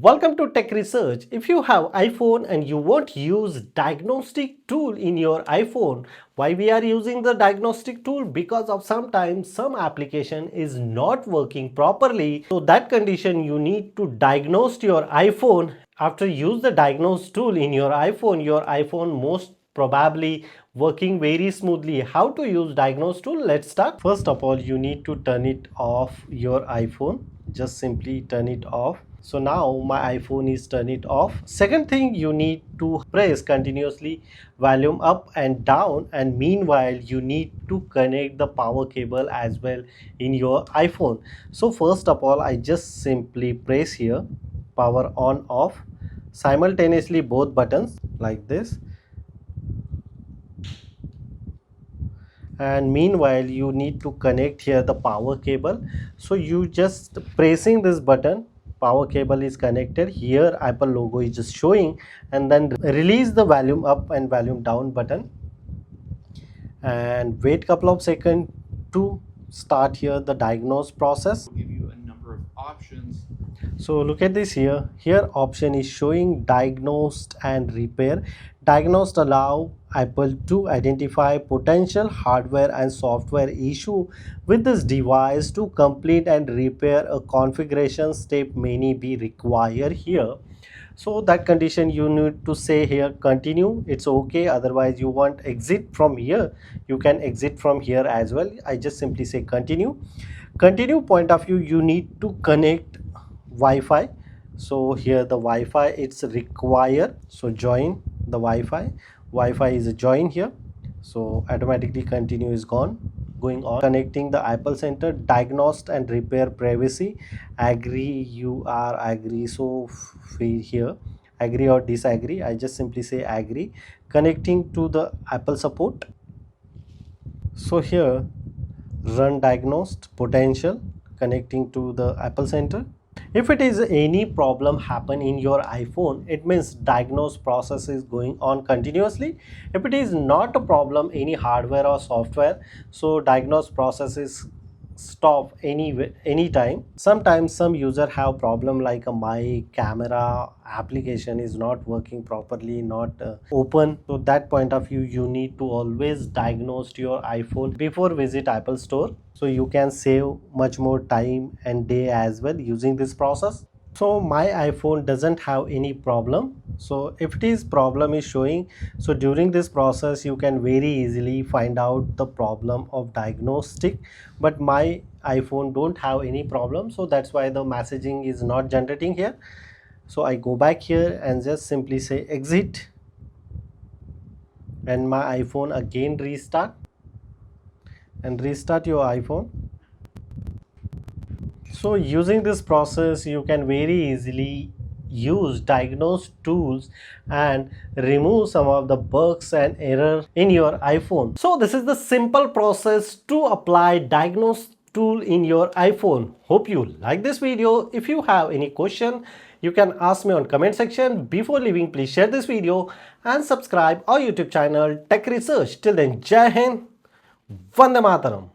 Welcome to Tech Research. If you have iPhone and you want to use diagnostic tool in your iPhone, why we are using the diagnostic tool? Because of sometimes some application is not working properly. So that condition you need to diagnose your iPhone. After use the diagnose tool in your iPhone most probably working very smoothly. How to use diagnose tool? Let's start. First of all, you need to turn it off your iPhone. Just simply turn it off. So now my iPhone is turned it off. Second thing, you need to press continuously volume up and down, and meanwhile you need to connect the power cable as well in your iPhone. So first of all, I just simply press here power on off simultaneously both buttons like this, and meanwhile you need to connect here the power cable. So you just pressing this button, power cable is connected here, Apple logo is just showing, and then release the volume up and volume down button and wait couple of seconds to start here the diagnose process. Give you a number of options. So look at this here option is showing diagnosed and repair. Diagnosed allow Apple to identify potential hardware and software issue with this device to complete and repair a configuration step may be required here. So that condition you need to say here continue, it's okay. Otherwise you want exit from here, you can exit from here as well. I just simply say continue. Continue point of view, you need to connect Wi-Fi. So here the Wi-Fi it's required, so join the Wi-Fi is a join here. So automatically continue is going on. Connecting the Apple Center, diagnosed and repair privacy, agree, you are agree. So here agree or disagree, I just simply say agree. Connecting to the Apple support. So here run diagnosed potential, connecting to the Apple Center. If it is any problem happen in your iPhone, it means diagnose process is going on continuously. If it is not a problem any hardware or software, so diagnose process is stop anytime. Sometimes some user have problem like my camera application is not working properly, not open. So that point of view you need to always diagnose your iPhone before visit Apple store, so you can save much more time and day as well using this process. So my iPhone doesn't have any problem. So if it is problem is showing, so during this process you can very easily find out the problem of diagnostic, but my iPhone don't have any problem, so that's why the messaging is not generating here. So I go back here and just simply say exit, and my iPhone again restart, and restart your iPhone. So using this process you can very easily use diagnose tools and remove some of the bugs and error in your iPhone. So this is the simple process to apply diagnose tool in your iPhone. Hope you like this video. If you have any question, you can ask me on comment section. Before leaving, please share this video and subscribe our YouTube channel Tech Research. Till then, Jai Hind, Vande Mataram.